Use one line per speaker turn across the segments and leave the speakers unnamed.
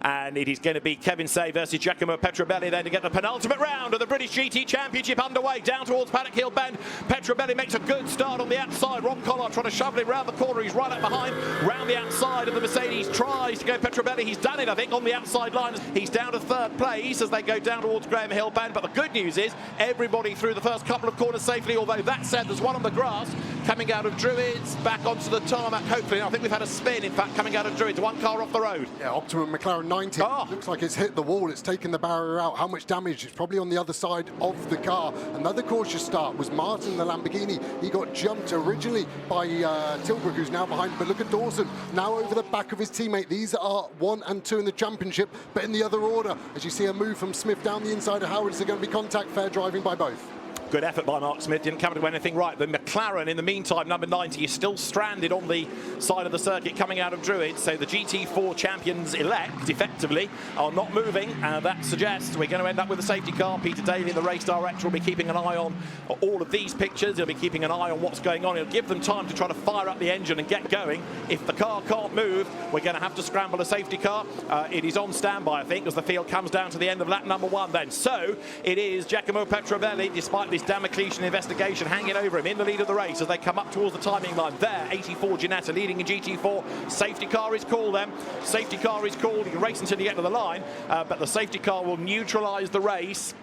and it is going to be Kevin Say versus Giacomo Petrobelli then to get the penultimate round of the British GT Championship underway. Down towards Paddock Hill Bend, Petrobelli makes a good start on the outside. Rob Collard trying to shovel him round the corner. He's right up behind, round the outside of the Mercedes. Tries to go Petrobelli. He's done it, I think, on the outside line. He's down to third place as they go down towards Graham Hill Bend. But the good news is everybody through the first couple of corners safely, although that said, there's one on the grass coming out of Druids, back onto the tarmac, hopefully. I think we've had a spin, in fact, coming out of Druids. One car off the road.
Yeah, Optimum McLaren 90. Looks like it's hit the wall. It's taken the barrier out. How much damage? It's probably on the other side of the car. Another cautious start was Martin, the Lamborghini. He got jumped originally by Tilbrook, who's now behind. But look at Dawson, now over the back of his teammate. These are 1 and 2 in the championship, but in the other order. As you see a move from Smith down the inside of Howard, is there going to be contact? Fair driving by both.
Good effort by Mark Smith, didn't come to do anything right. The McLaren, in the meantime, number 90, is still stranded on the side of the circuit coming out of Druids. So the GT4 champions-elect, effectively, are not moving. That suggests we're going to end up with a safety car. Peter Daly, the race director, will be keeping an eye on all of these pictures. He'll be keeping an eye on what's going on. He'll give them time to try to fire up the engine and get going. If the car can't move, we're going to have to scramble a safety car. It is on standby, I think, as the field comes down to the end of lap number 1 then. So it is Giacomo Petrobelli, despite this Damocletian investigation hanging over him, in the lead of the race as they come up towards the timing line. There, 84 Ginetta leading in GT4. Safety car is called then. Safety car is called. You can race until you get to the line, but the safety car will neutralise the race.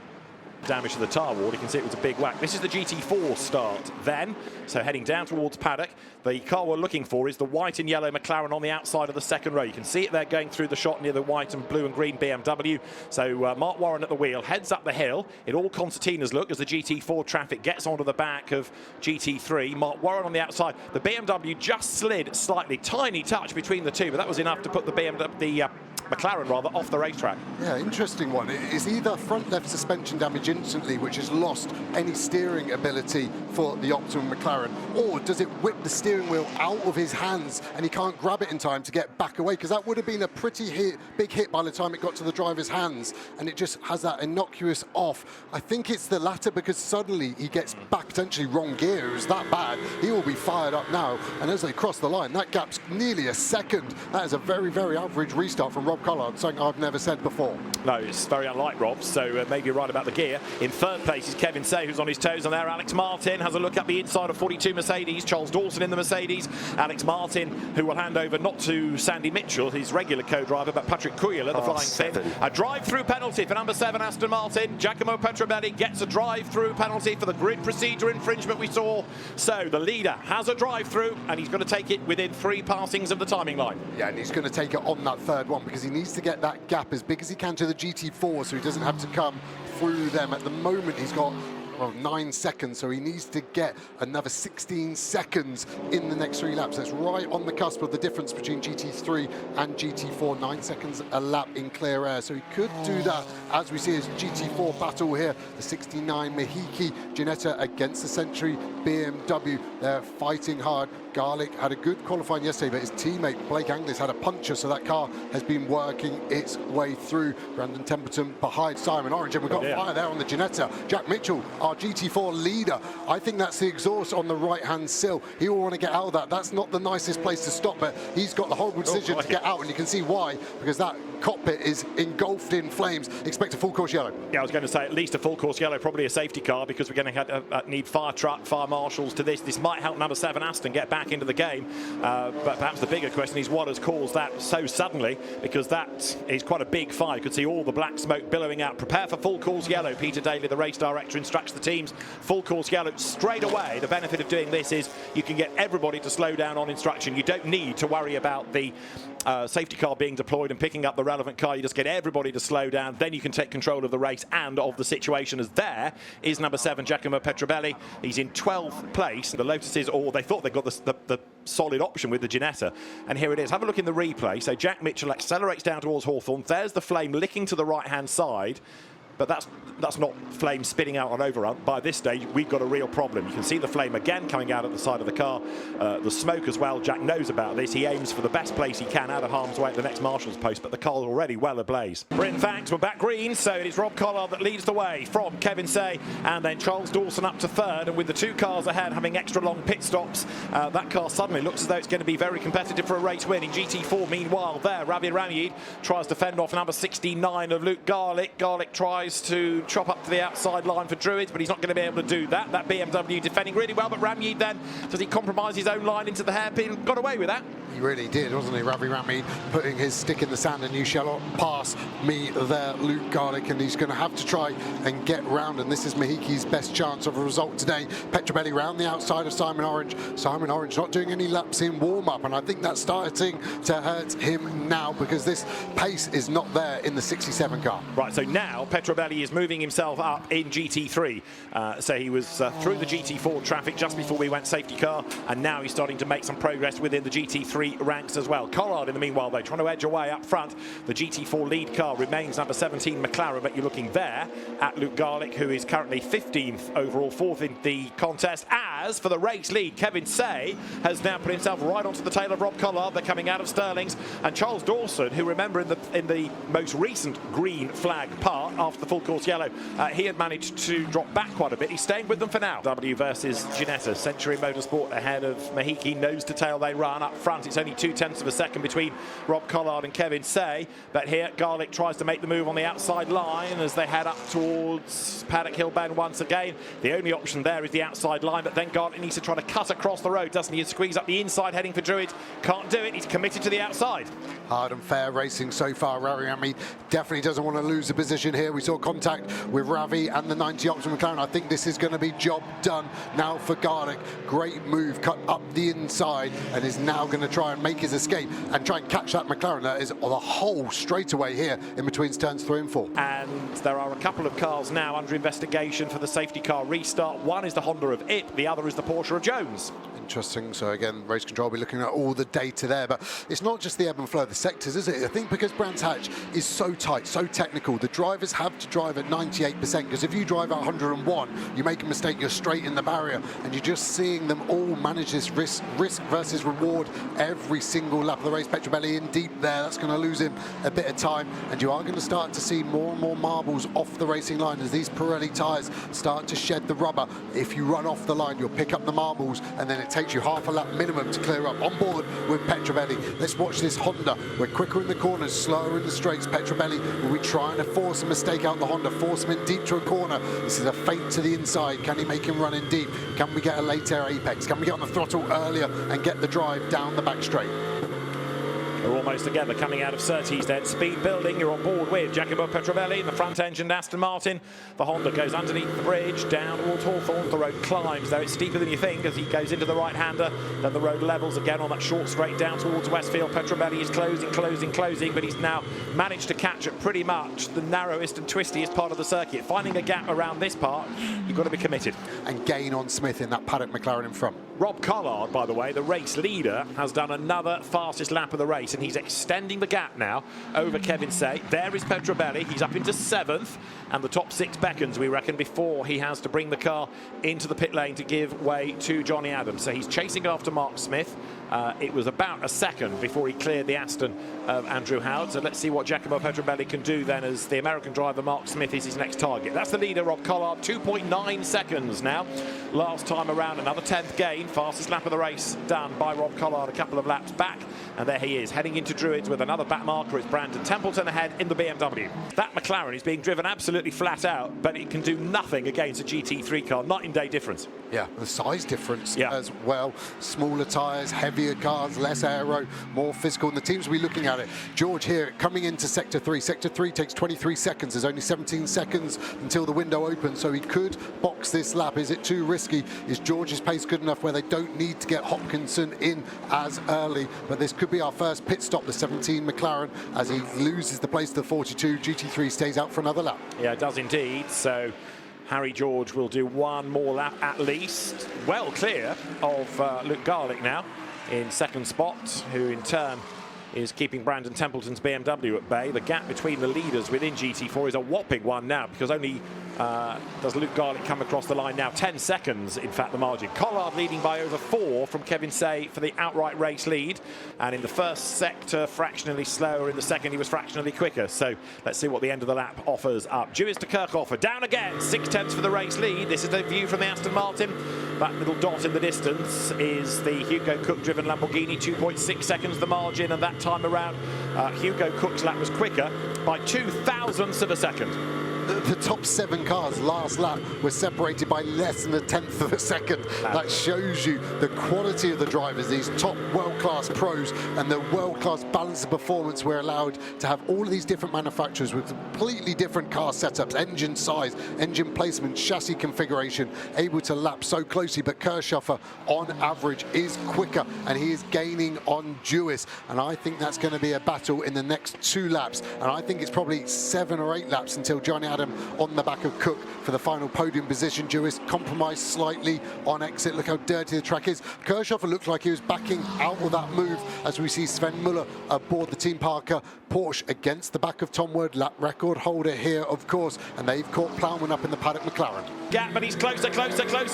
Damage to the tar wall, you can see it was a big whack. This is the GT4 start then, so heading down towards Paddock. The car we're looking for is the white and yellow McLaren on the outside of the second row. You can see it there going through the shot near the white and blue and green BMW. So Mark Warren at the wheel, heads up the hill in all concertinas look as the GT4 traffic gets onto the back of GT3. Mark Warren on the outside. The BMW just slid slightly, tiny touch between the two, but that was enough to put the McLaren rather off the racetrack.
Yeah, interesting one. It's either front left suspension damage instantly, which has lost any steering ability for the Optimum McLaren, or does it whip the steering wheel out of his hands and he can't grab it in time to get back away? Because that would have been a pretty big hit by the time it got to the driver's hands, and it just has that innocuous off. I think it's the latter, because suddenly he gets back, potentially wrong gear. It was that bad. He will be fired up now, and as they cross the line, that gap's nearly a second. That is a very, very average restart from Rob Collard, something I've never said before.
No, it's very unlike Rob, so maybe you're right about the gear. In third place is Kevin Say, who's on his toes, and there Alex Martin has a look up the inside of 42 Mercedes. Charles Dawson in the Mercedes. Alex Martin, who will hand over not to Sandy Mitchell, his regular co-driver, but Patrick Cuyel at the flying pin. A drive-through penalty for number 7 Aston Martin. Giacomo Petrobelli gets a drive-through penalty for the grid procedure infringement we saw. So the leader has a drive-through, and he's going to take it within 3 passings of the timing line.
Yeah, and he's going to take it on that third one, because he needs to get that gap as big as he can to the GT4, so he doesn't have to come through them. At the moment, he's got 9 seconds, so he needs to get another 16 seconds in the next 3 laps. That's right on the cusp of the difference between GT3 and GT4. 9 seconds a lap in clear air, so he could do that as we see his GT4 battle here. The 69 Mahiki Ginetta against the Century BMW. They're fighting hard. Garlic had a good qualifying yesterday, but his teammate Blake Anglis had a puncture, so that car has been working its way through. Brandon Templeton behind Simon Orange, and we've got fire there on the Ginetta. Jack Mitchell, our GT4 leader. I think that's the exhaust on the right-hand sill. He will want to get out of that. That's not the nicest place to stop, but he's got the horrible decision to get out, and you can see why, because that cockpit is engulfed in flames. Expect a full course yellow.
Yeah, I was going to say at least a full course yellow, probably a safety car, because we're going to need fire truck, fire marshals to this. This might help number 7 Aston get back into the game, but perhaps the bigger question is what has caused that so suddenly, because that is quite a big fire. You could see all the black smoke billowing out. Prepare for full course yellow. Peter Daly, the race director, instructs the teams full course yellow straight away. The benefit of doing this is you can get everybody to slow down on instruction. You don't need to worry about the safety car being deployed and picking up the relevant car. You just get everybody to slow down, then you can take control of the race and of the situation. As there is number 7 Giacomo Petrobelli. He's in 12th place. The Lotuses, or they thought they got the solid option with the Ginetta, and here it is. Have a look in the replay. So Jack Mitchell accelerates down towards Hawthorne. There's the flame licking to the right hand side. but that's not flame spitting out on overrun. By this stage, we've got a real problem. You can see the flame again coming out at the side of the car. The smoke as well. Jack knows about this. He aims for the best place he can out of harm's way at the next marshal's post, but the car's already well ablaze. Bryn thanks, we're back green, so it's Rob Collard that leads the way from Kevin Say, and then Charles Dawson up to third, and with the two cars ahead having extra long pit stops, that car suddenly looks as though it's going to be very competitive for a race win. In GT4, meanwhile, there, Ravi Ramyid tries to fend off number 69 of Luke Garlick. Garlick tries to chop up to the outside line for Druids, but he's not going to be able to do that. That BMW defending really well, but Ramyid then, does he compromise his own line into the hairpin? Got away with that.
He really did, wasn't he? Ravi Ramyid putting his stick in the sand, and you shall not pass me there, Luke Garlick, and he's going to have to try and get round, and this is Mahiki's best chance of a result today. Petrobelli round the outside of Simon Orange. Simon Orange not doing any laps in warm-up, and I think that's starting to hurt him now because this pace is not there in the 67 car.
Right, so now Petrobelli is moving himself up in GT3. So he was through the GT4 traffic just before we went safety car, and now he's starting to make some progress within the GT3 ranks as well. Collard, in the meanwhile, though, trying to edge away up front. The GT4 lead car remains number 17 McLaren, but you're looking there at Luke Garlick, who is currently 15th overall, 4th in the contest. As for the race lead, Kevin Say has now put himself right onto the tail of Rob Collard. They're coming out of Sterling's, and Charles Dawson, who, remember, in the most recent green flag part after the full course yellow, he had managed to drop back quite a bit. He's staying with them for now. W versus Ginetta. Century Motorsport ahead of Mahiki. Nose to tail they run. Up front, it's only 0.2 of a second between Rob Collard and Kevin Say, but here Garlick tries to make the move on the outside line as they head up towards Paddock Hill Bend once again. The only option there is the outside line, but then Garlick needs to try to cut across the road, doesn't he? And squeeze up the inside heading for Druid. Can't do it. He's committed to the outside.
Hard and fair racing so far. Ravi Ramyid definitely doesn't want to lose the position here. We saw contact with Ravi and the 90 Optimum McLaren. I think this is going to be job done now for Garlick. Great move, cut up the inside, and is now going to try and make his escape and try and catch that McLaren. That is the whole straightaway here in between turns 3 and 4.
And there are a couple of cars now under investigation for the safety car restart. One is the Honda of Ip, the other is the Porsche of Jones.
Interesting. So again, race control will be looking at all the data there, but it's not just the ebb and flow of the sectors, is it? I think because Brands Hatch is so tight, so technical, the drivers have to drive at 98%, because if you drive at 101, you make a mistake, you're straight in the barrier, and you're just seeing them all manage this risk versus reward every single lap of the race. Petrobelli in deep there, that's going to lose him a bit of time, and you are going to start to see more and more marbles off the racing line as these Pirelli tyres start to shed the rubber. If you run off the line, you'll pick up the marbles, and then it takes you half a lap minimum to clear up. On board with Petrobelli. Let's watch this Honda. We're quicker in the corners, slower in the straights. Petrobelli will be trying to force a mistake out the Honda, force him in deep to a corner. This is a feint to the inside. Can he make him run in deep? Can we get a late air apex? Can we get on the throttle earlier and get the drive down the back straight?
We're almost together coming out of Surtees then. Speed building, you're on board with Giacomo Petrobelli, the front engine Aston Martin. The Honda goes underneath the bridge, down towards Hawthorne. The road climbs, though it's steeper than you think as he goes into the right-hander. Then the road levels again on that short straight down towards Westfield. Petrobelli is closing, but he's now managed to catch at pretty much the narrowest and twistiest part of the circuit. Finding a gap around this part, you've got to be committed.
And gain on Smith in that paddock McLaren in front.
Rob Collard, by the way, the race leader, has done another fastest lap of the race, and he's extending the gap now over Kevin Say. There is Petrobelli. He's up into 7th, and the top 6 beckons, we reckon, before he has to bring the car into the pit lane to give way to Johnny Adams. So he's chasing after Mark Smith. It was about a second before he cleared the Aston of Andrew Howard. So let's see what Giacomo Petrobelli can do then, as the American driver Mark Smith is his next target. That's the leader, Rob Collard, 2.9 seconds now. Last time around, another 10th gain. Fastest lap of the race done by Rob Collard a couple of laps back. And there he is, heading into Druids with another back marker. It's Brandon Templeton ahead in the BMW. That McLaren is being driven absolutely flat out, but it can do nothing against a GT3 car. Night and day difference.
Yeah, the size difference as well. Smaller tyres, heavier cars, less aero, more physical. And the teams will be looking at it. George here coming into Sector 3. Sector 3 takes 23 seconds. There's only 17 seconds until the window opens, so he could box this lap. Is it too risky? Is George's pace good enough where they don't need to get Hopkinson in as early? But this could be our first pit stop, the 17 McLaren, as he loses the place to the 42. GT3 stays out for another lap.
Yeah, it does indeed. So Harry George will do one more lap at least. Well clear of Luke Garlick now in second spot, who in turn is keeping Brandon Templeton's BMW at bay. The gap between the leaders within GT4 is a whopping one now, because only does Luke Garlick come across the line now. 10 seconds, in fact, the margin. Collard leading by over 4 from Kevin Say for the outright race lead. And in the first sector, fractionally slower. In the second, he was fractionally quicker. So let's see what the end of the lap offers up. Dewis to Kirchhofer, down again, 6/10 for the race lead. This is the view from the Aston Martin. That little dot in the distance is the Hugo Cook-driven Lamborghini, 2.6 seconds the margin, and that time around, Hugo Cook's lap was quicker by 0.02 of a second.
The top 7 cars last lap were separated by less than 1/10 of a second. That shows you the quality of the drivers, these top world-class pros, and the world-class balance of performance. We're allowed to have all of these different manufacturers with completely different car setups, engine size, engine placement, chassis configuration, able to lap so closely. But Kirchhofer, on average, is quicker, and he is gaining on Dewis. And I think that's going to be a battle in the next 2 laps. And I think it's probably 7 or 8 laps until Johnny Adam on the back of Cook for the final podium position. Dewis compromised slightly on exit. Look how dirty the track is. Kirchhofer looked like he was backing out of that move as we see Sven Muller aboard the Team Parker Porsche against the back of Tom Wood, lap record holder here, of course, and they've caught Plowman up in the paddock McLaren.
Gap, but he's closer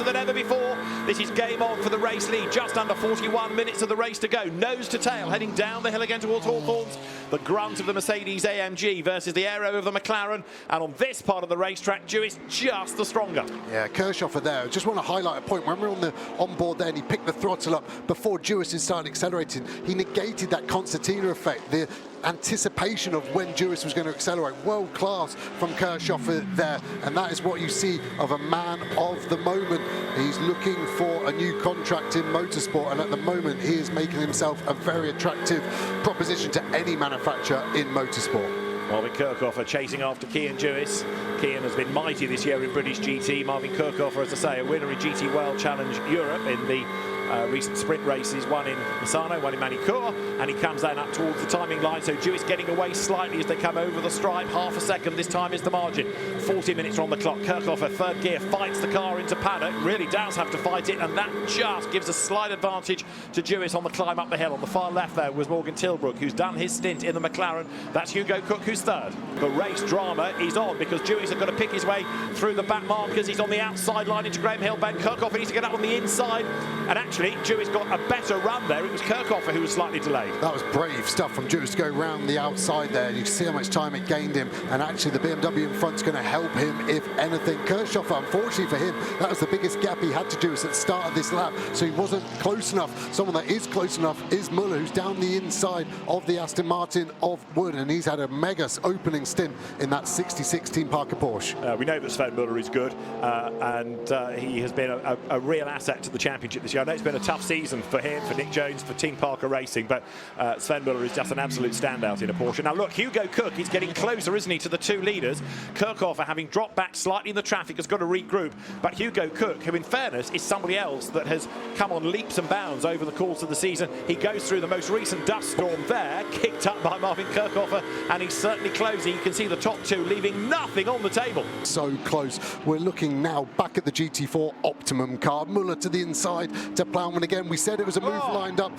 than ever before. This is game on for the race lead. Just under 41 minutes of the race to go. Nose to tail, heading down the hill again towards Hawthorns. The grunt of the Mercedes AMG versus the aero of the McLaren. And on this part of the racetrack, Dewis just the stronger.
Yeah, Kirchhofer there. Just want to highlight a point. When we were on board there and he picked the throttle up before Dewis had started accelerating, he negated that concertina effect, the anticipation of when Dewis was going to accelerate. World class from Kirchhofer there, and that is what you see of a man of the moment. He's looking for a new contract in motorsport, and at the moment he is making himself a very attractive proposition to any manufacturer in motorsport.
Marvin Kirchhofer chasing after Cian Dewis. Cian has been mighty this year in British GT. Marvin Kirchhofer, as I say, a winner in GT World Challenge Europe in the recent sprint races, one in Misano, one in Manicourt, and he comes then up towards the timing line. So Dewis getting away slightly as they come over the stripe. Half a second this time is the margin. 40 minutes on the clock. Kirchhofer, third gear, fights the car into paddock. Really does have to fight it, and that just gives a slight advantage to Dewis on the climb up the hill. On the far left there was Morgan Tilbrook, who's done his stint in the McLaren. That's Hugo Cook, who's third. The race drama is on because Dewis has got to pick his way through the back markers. He's on the outside line into Graham Hill Bend. Kirchhofer needs to get up on the inside, and actually Dewis got a better run there. It was Kirchhofer who was slightly delayed.
That was brave stuff from Dewis to go round the outside there. You can see how much time it gained him, and actually the BMW in front's going to help him if anything. Kirchhofer, unfortunately for him, that was the biggest gap he had to do at the start of this lap, so he wasn't close enough. Someone that is close enough is Muller, who's down the inside of the Aston Martin of Wood, and he's had a mega opening stint in that 66 Team Parker Porsche.
We know that Sven Muller is good, and he has been a real asset to the championship this year. I know it's been a tough season for him, for Nick Jones, for Team Parker Racing, but Sven Muller is just an absolute standout in a Porsche. Now look, Hugo Cook is getting closer, isn't he, to the 2 leaders. Kirchhofer, having dropped back slightly in the traffic, has got to regroup, but Hugo Cook, who in fairness is somebody else that has come on leaps and bounds over the course of the season. He goes through the most recent dust storm there, kicked up by Marvin Kirchhofer, and he's certainly closing. You can see the top 2 leaving nothing on the table.
So close. We're looking now back at the GT4 Optimum car. Muller to the inside to Plowman again. We said it was a move lined up,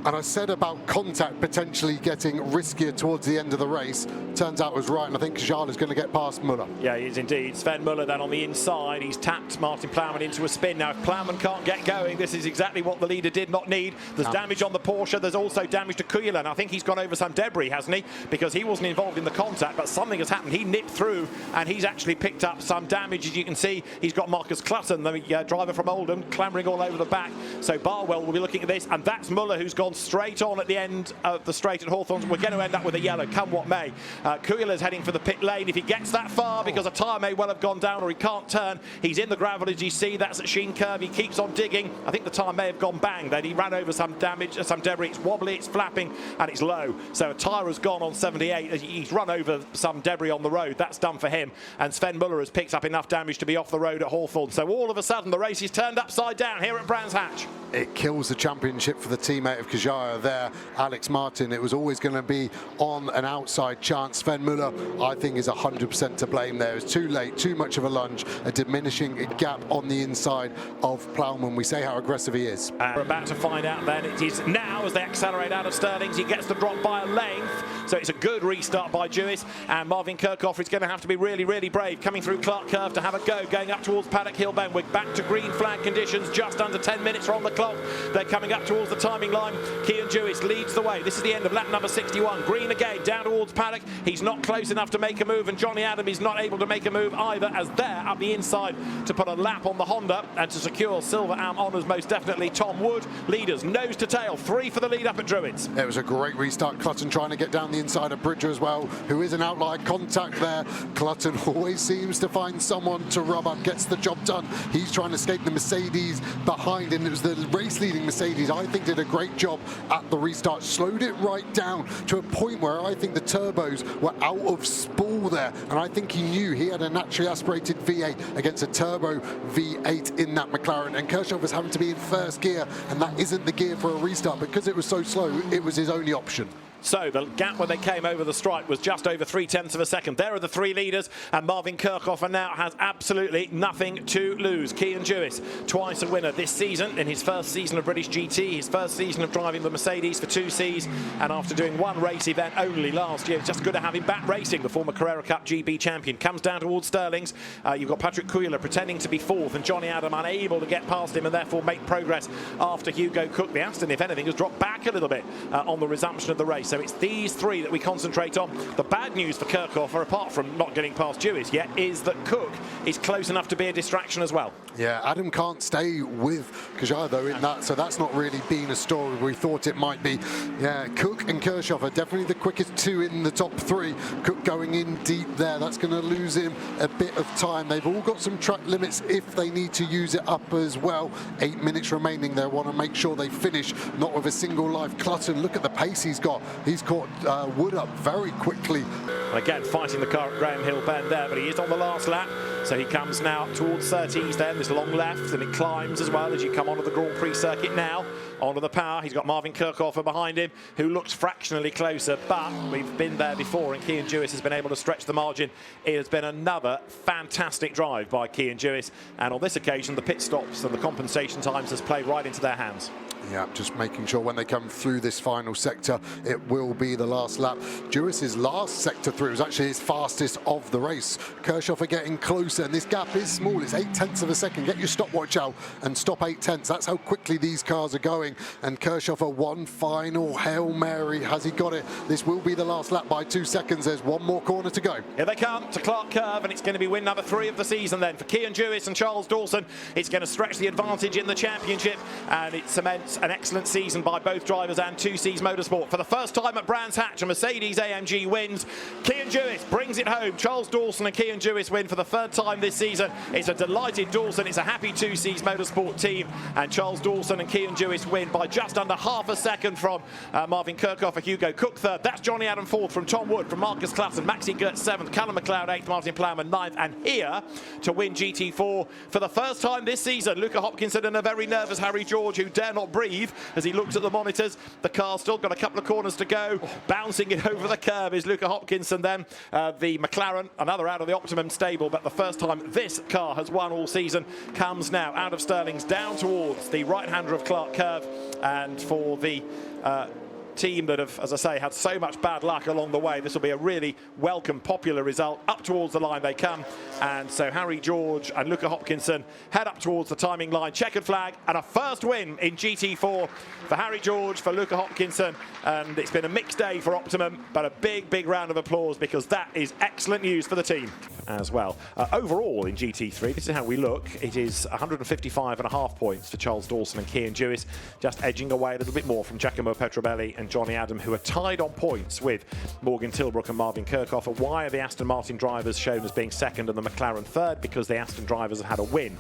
and I said about contact potentially getting riskier towards the end of the race. Turns out it was right, and I think Kajal is going to get past Muller.
Yeah, he is indeed. Sven Muller then on the inside. He's tapped Martin Plowman into a spin. Now, if Plowman can't get going, this is exactly what the leader did not need. There's damage on the Porsche. There's also damage to Kuyelan. I think he's gone over some debris, hasn't he? Because he wasn't involved in the contact, but something has happened. He nipped through, and he's actually picked up some damage. As you can see, he's got Marcus Clutton, the driver from Oldham, clambering all over the back. So Barwell will be looking at this, and that's Muller who's gone straight on at the end of the straight at Hawthorns. We're going to end up with a yellow, come what may. Kuyelan's heading for the pit lane. If he gets that far, because a tyre may well have gone down or he can't turn, he's in the gravel, as you see. That's at Sheen Curve. He keeps on digging. I think the tyre may have gone bang. Then he ran over some damage, some debris. It's wobbly, it's flapping, and it's low. So a tyre has gone on 78. He's run over some debris on the road. That's done for him. And Sven Muller has picked up enough damage to be off the road at Hawthorns. So all of a sudden, the race is turned upside down here at Brands Hatch.
it kills the championship for the teammate of Kajaya there, Alex Martin. It was always going to be on an outside chance. Sven Muller, I think, is 100% to blame there. It was too late, too much of a lunge, a diminishing gap on the inside of Plowman. We say how aggressive he is.
We're about to find out then. It is now as they accelerate out of Sterling's. He gets the drop by a length, so it's a good restart by Jewis, and Marvin Kirchhoff is going to have to be really, really brave coming through Clark Curve to have a go, going up towards Paddock Hill Bend. We're back to green flag conditions, just under 10 minutes are on the clock. They're coming up towards the timing line. Cian Jewis leads the way. This is the end of lap number 61. Green again, down towards Paddock. He's not close enough to make a move, and Johnny Adam is not able to make a move either, as they're up the inside to put a lap on the Honda and to secure Silver Am honours most definitely. Tom Wood, leaders, nose to tail, 3 for the lead up at Druids.
It was a great restart. Clutton trying to get down the inside of Bridger as well, who is an outlier contact there. Clutton always seems to find someone to rub up, gets the job done. He's trying to escape the Mercedes behind, and it was the race-leading Mercedes, I think, did a great job at the restart. Slowed it right down to a point where I think the turbos were out of spool there, and I think he knew he had a naturally aspirated V8 against a turbo V8 in that McLaren, and Kirchhoff was having to be in first gear, and that isn't the gear for a restart. Because it was so slow, it was his only option.
So the gap when they came over the stripe was just over 0.3 of a second. There are the 3 leaders, and Marvin Kirchhoff now has absolutely nothing to lose. Cian Jewis, twice a winner this season in his first season of British GT, his first season of driving the Mercedes for 2 Cs, and after doing 1 race event only last year, it's just good to have him back racing. The former Carrera Cup GB champion comes down towards Sterling's. You've got Patrick Kuyler pretending to be 4th, and Johnny Adam unable to get past him and therefore make progress after Hugo Cook. The Aston, if anything, has dropped back a little bit on the resumption of the race. So it's these 3 that we concentrate on. The bad news for Kirchhoff, apart from not getting past Jewis yet, is that Cook is close enough to be a distraction as well.
Yeah, Adam can't stay with Kajaya though in that, so that's not really been a story we thought it might be. Yeah, Cook and Kirchhoff are definitely the quickest 2 in the top 3. Cook going in deep there, that's going to lose him a bit of time. They've all got some track limits if they need to use it up as well. 8 minutes remaining. They want to make sure they finish not with a single life. Clutton, look at the pace he's got. He's caught Wood up very quickly.
Again, fighting the car at Graham Hill Bend there, but he is on the last lap, so he comes now towards 30s then, this long left, and it climbs as well as you come onto the Grand Prix circuit now, onto the power. He's got Marvin Kirchhoff behind him, who looks fractionally closer, but we've been there before, and Cian Jewis has been able to stretch the margin. It has been another fantastic drive by Cian Jewis, and on this occasion, the pit stops and the compensation times has played right into their hands.
Yeah, just making sure when they come through this final sector, it will be the last lap. Jewis's last sector through was actually his fastest of the race. Kirchhoff are getting closer, and this gap is small. It's 0.8 of a second. Get your stopwatch out and stop 0.8. That's how quickly these cars are going. And Kirchhoff are 1 final Hail Mary. Has he got it? This will be the last lap by 2 seconds. There's 1 more corner to go.
Here they come to Clark Curve, and it's going to be win number 3 of the season then for Cian Jewis and Charles Dawson. It's going to stretch the advantage in the championship, and it cements an excellent season by both drivers and 2Cs Motorsport. For the first time at Brands Hatch, a Mercedes AMG wins. Cian Jewis brings it home. Charles Dawson and Cian Jewis win for the 3rd time this season. It's a delighted Dawson. It's a happy 2Cs Motorsport team, and Charles Dawson and Cian Jewis win by just under half a second from Marvin Kirchhoff and Hugo Cook 3rd. That's Johnny Adam 4th, from Tom Wood, from Marcus Clutton, Maxi Gertz 7th, Callum McLeod 8th, Martin Plowman 9th, and here to win GT4 for the first time this season, Luca Hopkinson and a very nervous Harry George, who dare not breathe as he looks at the monitors. The car's still got a couple of corners to go. Bouncing it over the curb is Luca Hopkinson then. The McLaren, another out of the Optimum stable, but the first time this car has won all season, comes now out of Sterling's down towards the right-hander of Clark Curve, and for the team that have, as I say, had so much bad luck along the way, this will be a really welcome, popular result. Up towards the line they come, and so Harry George and Luca Hopkinson head up towards the timing line. Checkered flag and a first win in GT4 for Harry George, for Luca Hopkinson, and it's been a mixed day for Optimum, but a big round of applause, because that is excellent news for the team as well. Overall in GT3, this is how we look. It is 155.5 points for Charles Dawson and Cian Jewis, just edging away a little bit more from Giacomo Petrobelli and and Johnny Adam, who are tied on points with Morgan Tilbrook and Marvin Kirchhoff. Why are the Aston Martin drivers shown as being second and the McLaren third? Because the Aston drivers have had a win.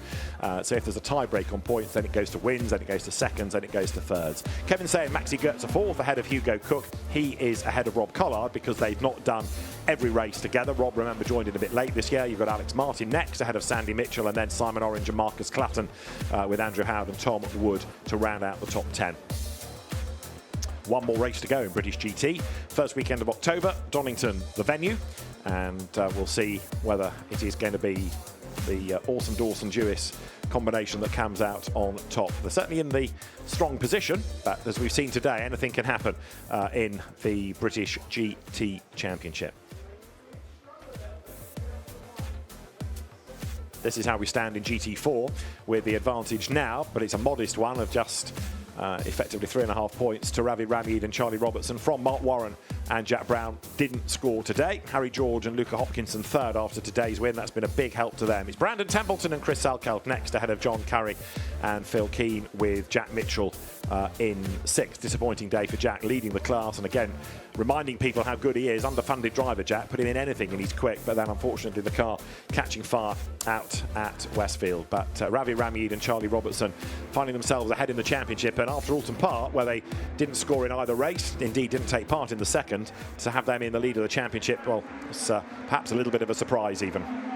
So if there's a tie break on points, then it goes to wins, then it goes to seconds, then it goes to thirds. Kevin saying Maxi Goetz are fourth, ahead of Hugo Cook. He is ahead of Rob Collard because they've not done every race together. Rob, remember, joined in a bit late this year. You've got Alex Martin next, ahead of Sandy Mitchell, and then Simon Orange and Marcus Clatton with Andrew Howard and Tom Wood to round out the top 10. One more race to go in British GT. First weekend of October, Donington the venue, and we'll see whether it is going to be the awesome Dawson-Dewis combination that comes out on top. They're certainly in the strong position, but as we've seen today, anything can happen in the British GT Championship. This is how we stand in GT4 with the advantage now, but it's a modest one of just effectively 3.5 points to Ravi Ramid and Charlie Robertson from Mark Warren and Jack Brown didn't score today. Harry George and Luca Hopkinson third after today's win. That's been a big help to them. It's Brandon Templeton and Chris Salkeld next, ahead of John Curry and Phil Keane, with Jack Mitchell in sixth. Disappointing day for Jack, leading the class, and again reminding people how good he is. Underfunded driver Jack, put him in anything and he's quick, but then unfortunately the car catching fire out at Westfield. But Ravi Ramid and Charlie Robertson finding themselves ahead in the championship, and after Alton Park, where they didn't score in either race, indeed didn't take part in the second, to have them in the lead of the championship, well, it's perhaps a little bit of a surprise even.